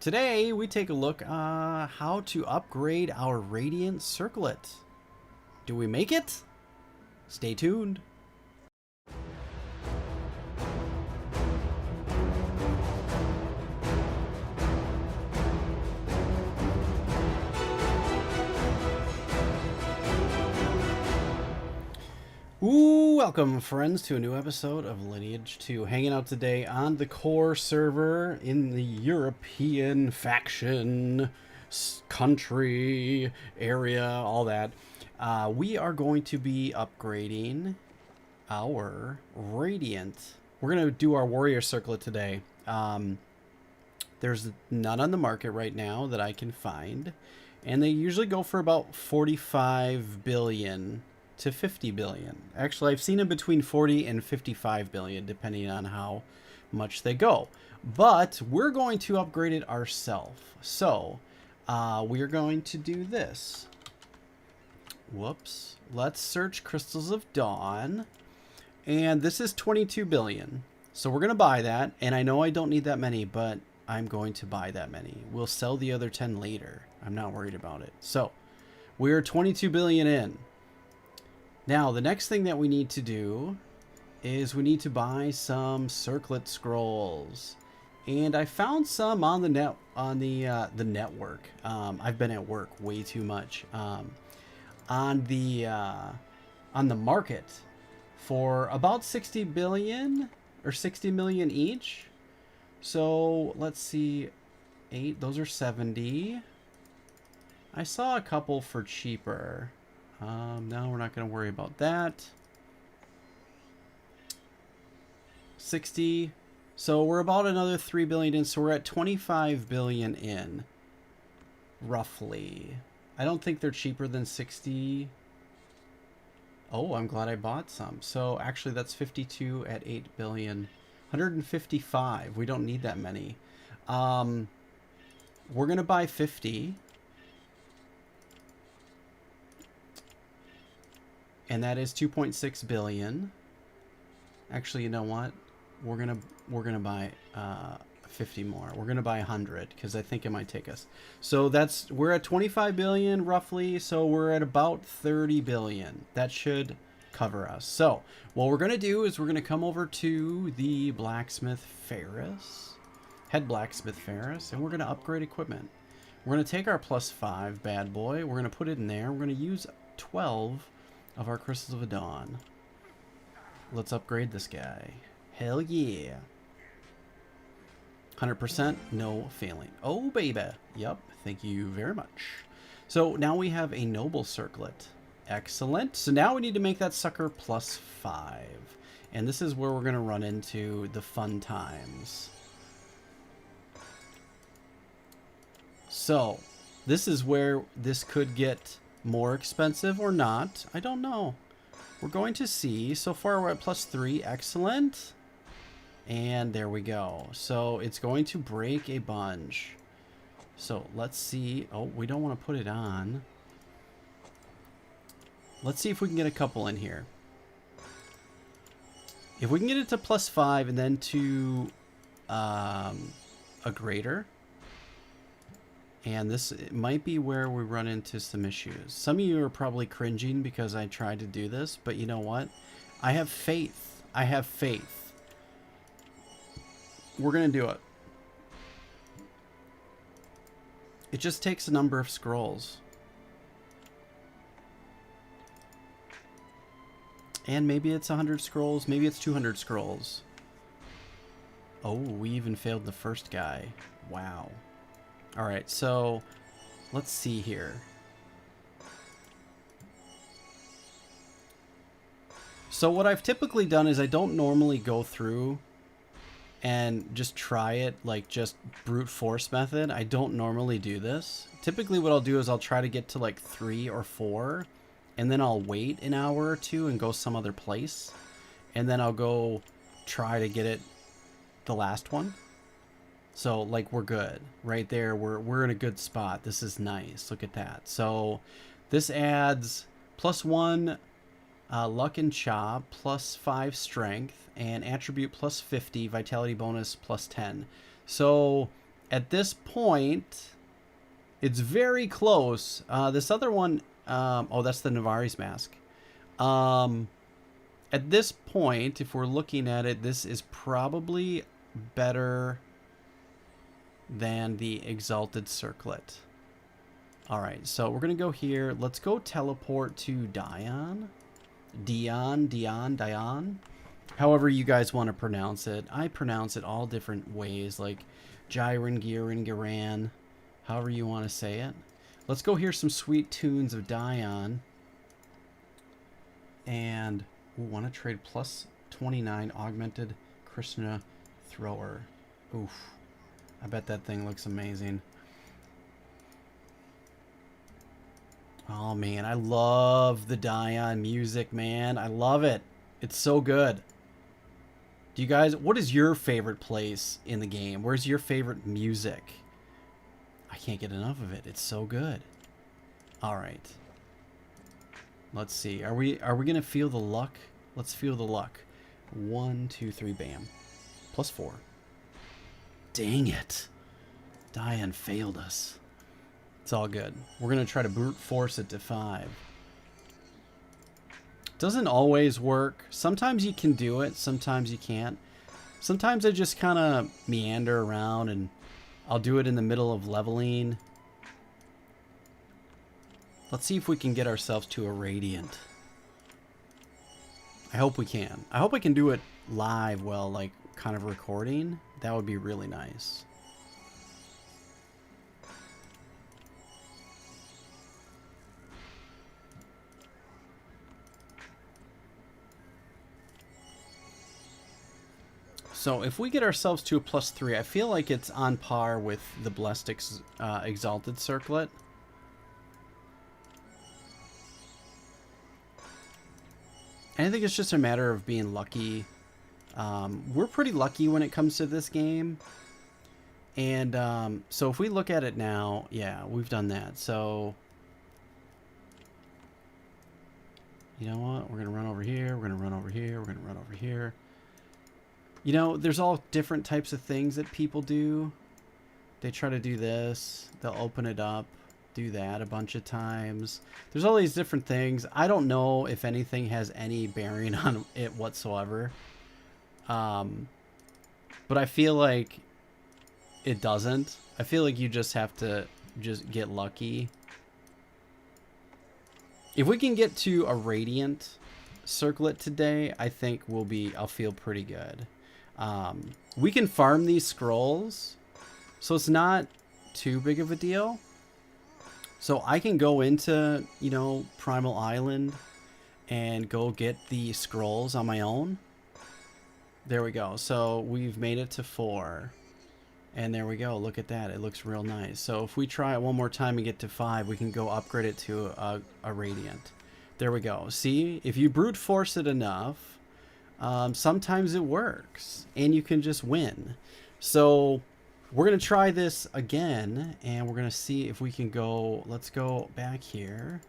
Today we take a look how to upgrade our Radiant Circlet. Do we make it? Stay tuned. Ooh, welcome friends to a new episode of Lineage 2. Hanging out today on the core server in the European faction country area, all that. We are going to be upgrading our Radiant. We're going to do our Warrior Circlet today. There's none on the market right now that I can find, and they usually go for about 45 billion to 50 billion. Actually, I've seen them between 40 and 55 billion, depending on how much they go. But we're going to upgrade it ourselves. So we are going to do this. Whoops. Let's search Crystals of Dawn. And this is 22 billion. So we're going to buy that. And I know I don't need that many, but I'm going to buy that many. We'll sell the other 10 later. I'm not worried about it. So we're 22 billion in. Now, the next thing that we need to do is we need to buy some Circlet scrolls. And I found some on the network. I've been at work way too much. On the market for about 60 billion or 60 million each. So, let's see. 8, those are 70. I saw a couple for cheaper. No, we're not going to worry about that. 60. So we're about another 3 billion in. So we're at 25 billion in. Roughly. I don't think they're cheaper than 60. Oh, I'm glad I bought some. So actually that's 52 at 8 billion. 155. We don't need that many. We're going to buy 50. And that is 2.6 billion. Actually, you know what? We're gonna buy 50 more. We're gonna buy 100 because I think it might take us. So we're at 25 billion roughly. So we're at about 30 billion. That should cover us. So what we're gonna do is we're gonna come over to the blacksmith Ferris, head blacksmith Ferris, and we're gonna upgrade equipment. We're gonna take our +5 bad boy. We're gonna put it in there. We're gonna use 12 of our Crystals of Dawn. Let's upgrade this guy. Hell yeah. 100%, no failing. Oh, baby. Yep, thank you very much. So now we have a Noble Circlet. Excellent. So now we need to make that sucker +5. And this is where we're going to run into the fun times. So this is where this could get more expensive or not. I don't know. We're going to see. So far we're at +3. Excellent. And there we go. So it's going to break a bunch. So let's see. Oh, we don't want to put it on. Let's see if we can get a couple in here. If we can get it to +5 and then to a greater. And this might be where we run into some issues. Some of you are probably cringing because I tried to do this, but you know what? I have faith. I have faith. We're going to do it. It just takes a number of scrolls. And maybe it's 100 scrolls. Maybe it's 200 scrolls. Oh, we even failed the first guy. Wow. All right, so let's see here. So what I've typically done is I don't normally go through and just try it like just brute force method. I don't normally do this. Typically what I'll do is I'll try to get to like 3 or 4 and then I'll wait an hour or two and go some other place. And then I'll go try to get it the last one. So, like, we're good. Right there, we're in a good spot. This is nice. Look at that. So, this adds +1 luck and chop, +5 strength, and attribute +50, vitality bonus +10. So, at this point, it's very close. This other one, oh, that's the Navari's mask. At this point, if we're looking at it, this is probably better than the Exalted Circlet. Alright, so we're going to go here. Let's go teleport to Dion. Dion. However you guys want to pronounce it. I pronounce it all different ways, like Jiren, Giran, Giran, however you want to say it. Let's go hear some sweet tunes of Dion. And we want to trade plus 29 augmented Krishna thrower. Oof. I bet that thing looks amazing. Oh man, I love the Dion music, man. I love it. It's so good. Do you guys, what is your favorite place in the game? Where's your favorite music? I can't get enough of it. It's so good. All right. Let's see. Are we going to feel the luck? Let's feel the luck. 1, 2, 3, bam. Plus 4. Dang it. Dion failed us. It's all good. We're going to try to brute force it to 5. Doesn't always work. Sometimes you can do it. Sometimes you can't. Sometimes I just kind of meander around and I'll do it in the middle of leveling. Let's see if we can get ourselves to a Radiant. I hope we can. I hope I can do it live while like kind of recording. That would be really nice. So if we get ourselves to a plus 3, I feel like it's on par with the Blessed Exalted Circlet. And I think it's just a matter of being lucky. We're pretty lucky when it comes to this game. And so if we look at it now, yeah, we've done that. So, you know what? We're going to run over here. We're going to run over here. We're going to run over here. You know, there's all different types of things that people do. They try to do this. They'll open it up, do that a bunch of times. There's all these different things. I don't know if anything has any bearing on it whatsoever. But I feel like it doesn't. I feel like you just have to just get lucky. If we can get to a Radiant Circlet today, I think I'll feel pretty good. We can farm these scrolls, so it's not too big of a deal. So I can go into, you know, Primal Island and go get the scrolls on my own. There we go. So we've made it to 4. And there we go. Look at that. It looks real nice. So if we try it one more time and get to 5, we can go upgrade it to a Radiant. There we go. See, if you brute force it enough, sometimes it works and you can just win. So we're going to try this again and we're going to see if we can go. Let's go back here.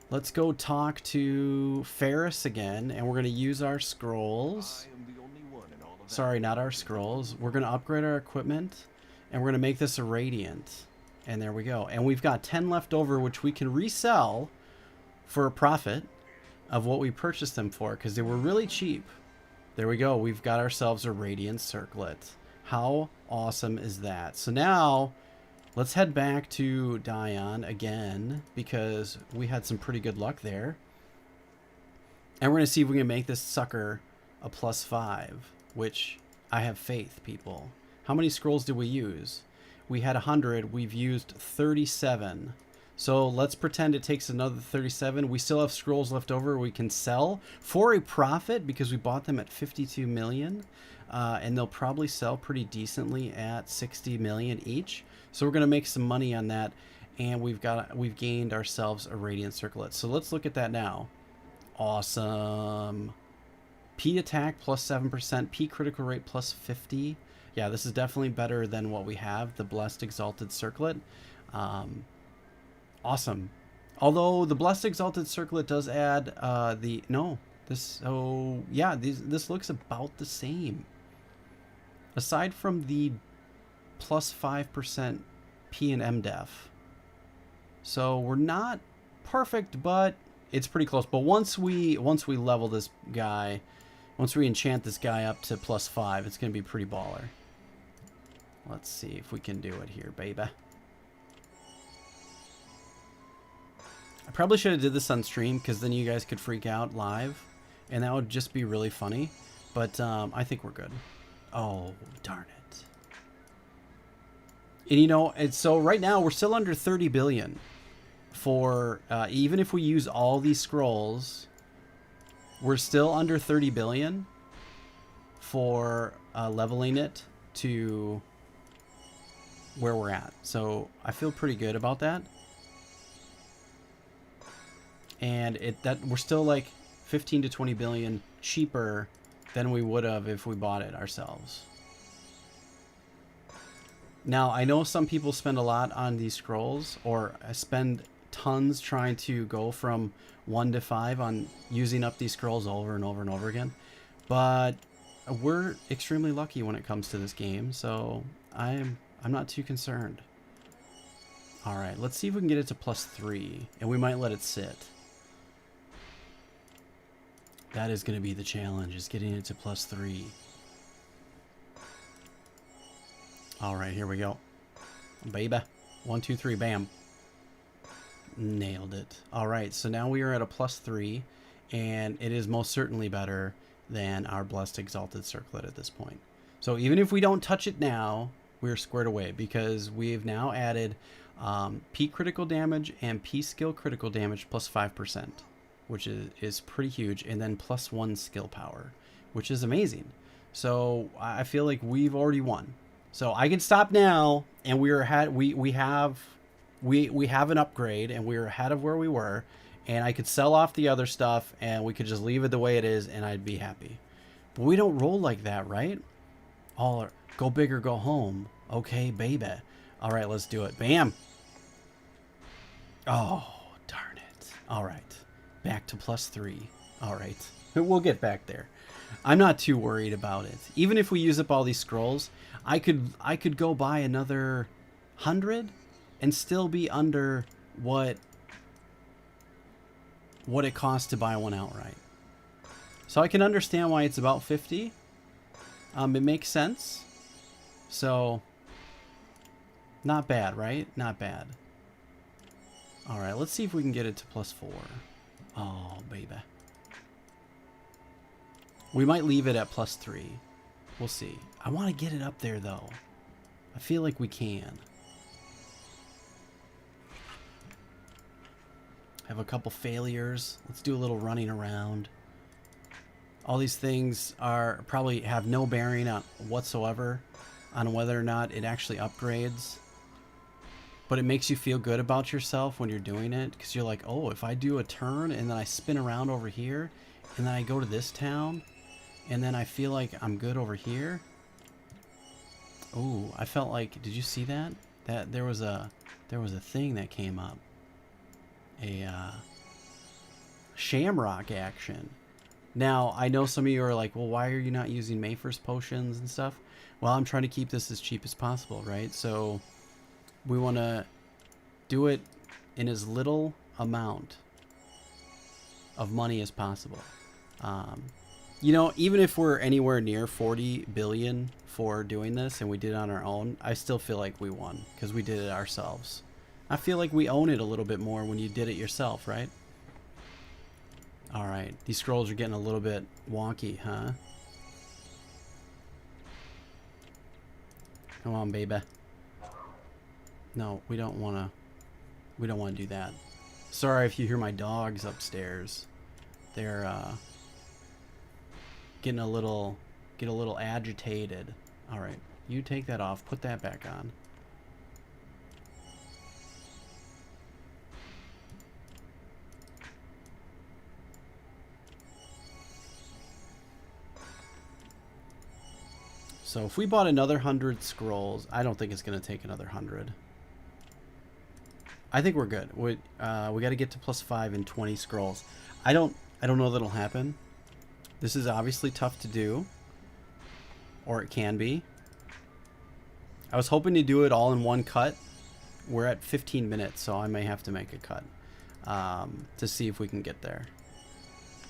Let's go talk to Ferris again and we're going to use our scrolls. Sorry, not our scrolls. We're going to upgrade our equipment and we're going to make this a Radiant. And there we go. And we've got 10 left over, which we can resell for a profit of what we purchased them for because they were really cheap. There we go. We've got ourselves a Radiant Circlet. How awesome is that? So now let's head back to Dion again because we had some pretty good luck there. And we're going to see if we can make this sucker a plus 5, which I have faith, people. How many scrolls did we use? We had 100. We've used 37. So let's pretend it takes another 37. We still have scrolls left over we can sell for a profit because we bought them at 52 million. And they'll probably sell pretty decently at 60 million each. So we're going to make some money on that. And we've gained ourselves a Radiant Circlet. So let's look at that now. Awesome. P attack plus 7%. P critical rate plus 50. Yeah, this is definitely better than what we have. The Blessed Exalted Circlet. Awesome. Although the Blessed Exalted Circlet does add this looks about the same. Aside from the plus 5% P and M def. So we're not perfect, but it's pretty close. But once we level this guy, once we enchant this guy up to plus 5, it's going to be pretty baller. Let's see if we can do it here, baby. I probably should have did this on stream, because then you guys could freak out live, and that would just be really funny. But I think we're good. Oh, darn it. And you know, so right now we're still under 30 billion. For even if we use all these scrolls, we're still under 30 billion for leveling it to where we're at. So I feel pretty good about that. And that we're still like 15 to 20 billion cheaper than we would have if we bought it ourselves. Now, I know some people spend a lot on these scrolls, or spend tons trying to go from 1 to 5 on using up these scrolls over and over and over again. But we're extremely lucky when it comes to this game, so I'm not too concerned. All right, let's see if we can get it to plus 3, and we might let it sit. That is going to be the challenge, is getting it to plus 3. All right, here we go. Baby. 1, 2, 3, bam. Nailed it. All right, so now we are at a plus 3, and it is most certainly better than our Blessed Exalted Circlet at this point. So even if we don't touch it now, we're squared away, because we've now added P critical damage and P skill critical damage plus 5%, which is pretty huge, and then plus 1 skill power, which is amazing. So I feel like we've already won. So I can stop now, and we have an upgrade, and we're ahead of where we were, and I could sell off the other stuff, and we could just leave it the way it is, and I'd be happy. But we don't roll like that, right? All go big or go home. Okay, baby. All right, let's do it. Bam. Oh, darn it. All right. Back to plus 3. All right. We'll get back there. I'm not too worried about it. Even if we use up all these scrolls, I could go buy another 100 and still be under what it costs to buy one outright. So I can understand why it's about 50. It makes sense. So not bad, right? Not bad. All right, let's see if we can get it to plus 4. Oh, baby. We might leave it at plus 3. We'll see. I want to get it up there, though. I feel like we can. Have a couple failures. Let's do a little running around. All these things are probably have no bearing on whatsoever on whether or not it actually upgrades. But it makes you feel good about yourself when you're doing it, because you're like, oh, if I do a turn and then I spin around over here and then I go to this town and then I feel like I'm good over here. Oh, I felt like, did you see that? That there was a thing that came up. A shamrock action. Now, I know some of you are like, well, why are you not using Mayfirst potions and stuff? Well, I'm trying to keep this as cheap as possible, right? So we want to do it in as little amount of money as possible. You know, even if we're anywhere near 40 billion for doing this and we did it on our own, I still feel like we won because we did it ourselves. I feel like we own it a little bit more when you did it yourself, right? All right, these scrolls are getting a little bit wonky, huh? Come on, baby. No, we don't want to do that. Sorry if you hear my dogs upstairs. They're getting a little agitated. All right, you take that off, put that back on. So if we bought another 100 scrolls, I don't think it's going to take another 100. I think we're good. We got to get to plus 5 and 20 scrolls. I don't know that'll happen. This is obviously tough to do, or it can be. I was hoping to do it all in one cut. We're at 15 minutes, so I may have to make a cut to see if we can get there.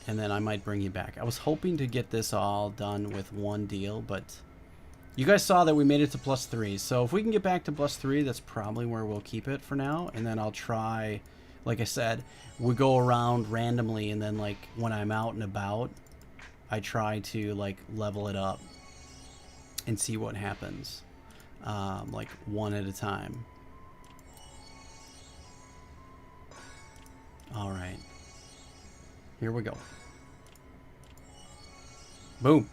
And then I might bring you back. I was hoping to get this all done with one deal, but you guys saw that we made it to +3. So if we can get back to +3, that's probably where we'll keep it for now. And then I'll try, like I said, we go around randomly, and then like when I'm out and about, I try to like level it up and see what happens, like one at a time. All right, here we go. Boom.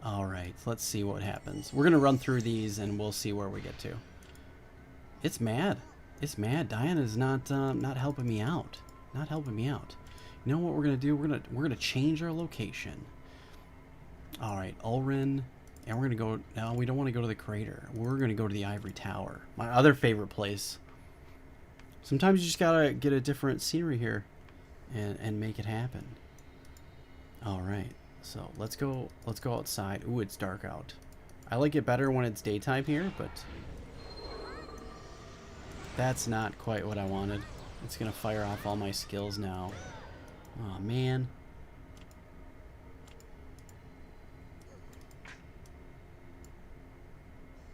All right, let's see what happens. We're gonna run through these and we'll see where we get to. It's mad. It's mad. Diana's not helping me out. Not helping me out. You know what we're gonna do? We're gonna change our location. All right, Ulrin, and we're gonna go. No, we don't want to go to the crater. We're gonna go to the Ivory Tower, my other favorite place. Sometimes you just gotta get a different scenery here, and make it happen. All right, so let's go outside. Ooh, it's dark out. I like it better when it's daytime here, but that's not quite what I wanted. It's gonna fire off all my skills now. Oh man.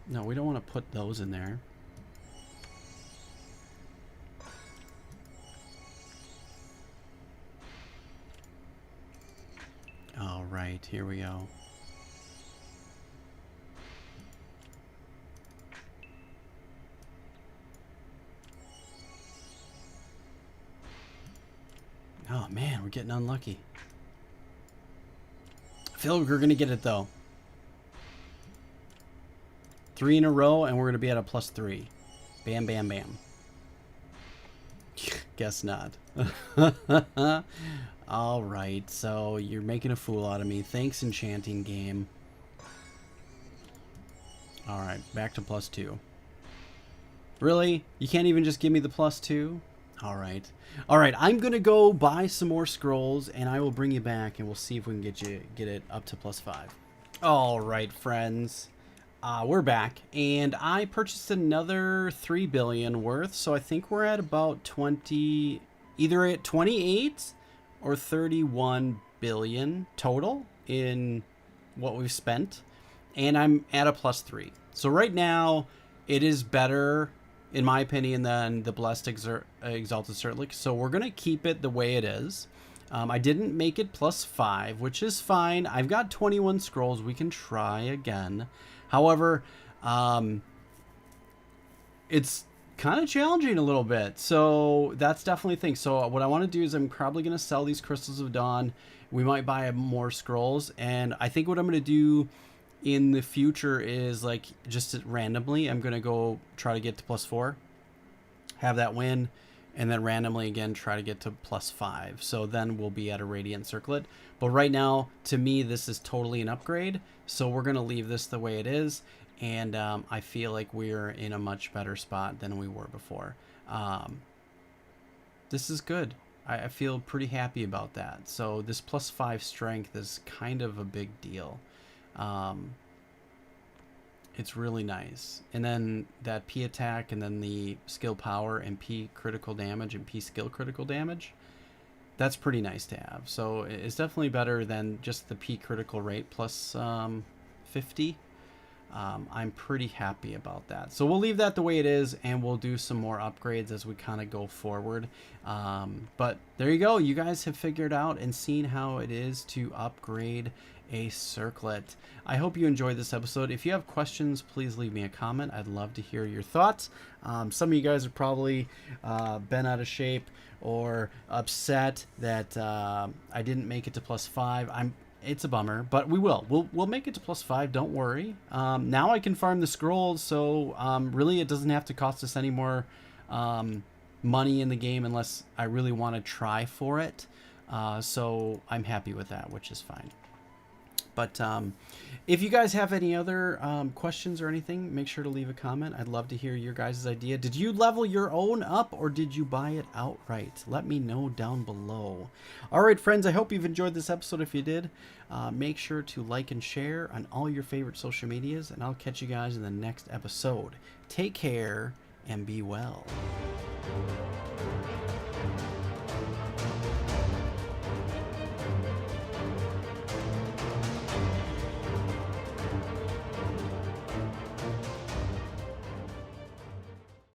No, we don't want to put those in there. All right, here we go. Oh man, we're getting unlucky. I feel like we're gonna get it though. 3 in a row, and we're gonna be at a +3. Bam, bam, bam. Guess not. All right, so you're making a fool out of me. Thanks, enchanting game. All right, back to +2. Really? You can't even just give me the +2? All right. All right, I'm going to go buy some more scrolls, and I will bring you back, and we'll see if we can get it up to +5. All right, friends. We're back, and I purchased another 3 billion worth, so I think we're at about 20, either at 28 or 31 billion total in what we've spent, and I'm at a +3. So right now, it is better, in my opinion, than the Blessed Exalted Circlet, so we're going to keep it the way it is. I didn't make it +5, which is fine. I've got 21 scrolls. We can try again. However, it's kind of challenging a little bit, so that's definitely a thing. So what I want to do is I'm probably going to sell these Crystals of Dawn. We might buy more scrolls, and I think what I'm going to do in the future is, like, just randomly, I'm going to go try to get to +4, have that win, and then randomly again try to get to +5. So then we'll be at a Radiant Circlet. But right now, to me, this is totally an upgrade. So we're going to leave this the way it is. And I feel like we're in a much better spot than we were before. This is good. I feel pretty happy about that. So this +5 strength is kind of a big deal. It's really nice. And then that P attack, and then the skill power, and P critical damage, and P skill critical damage. That's pretty nice to have. So it's definitely better than just the P critical rate plus 50. I'm pretty happy about that. So we'll leave that the way it is, and we'll do some more upgrades as we kind of go forward. But there you go. You guys have figured out and seen how it is to upgrade a Circlet. I hope you enjoyed this episode. If you have questions, please leave me a comment. I'd love to hear your thoughts. Some of you guys have probably been out of shape or upset that I didn't make it to +5. It's a bummer, but we'll make it to +5. Don't worry. Now I can farm the scrolls, so really it doesn't have to cost us any more money in the game unless I really want to try for it. So I'm happy with that, which is fine. But if you guys have any other questions or anything, make sure to leave a comment. I'd love to hear your guys' idea. Did you level your own up or did you buy it outright? Let me know down below. All right, friends, I hope you've enjoyed this episode. If you did, make sure to like and share on all your favorite social medias, and I'll catch you guys in the next episode. Take care and be well.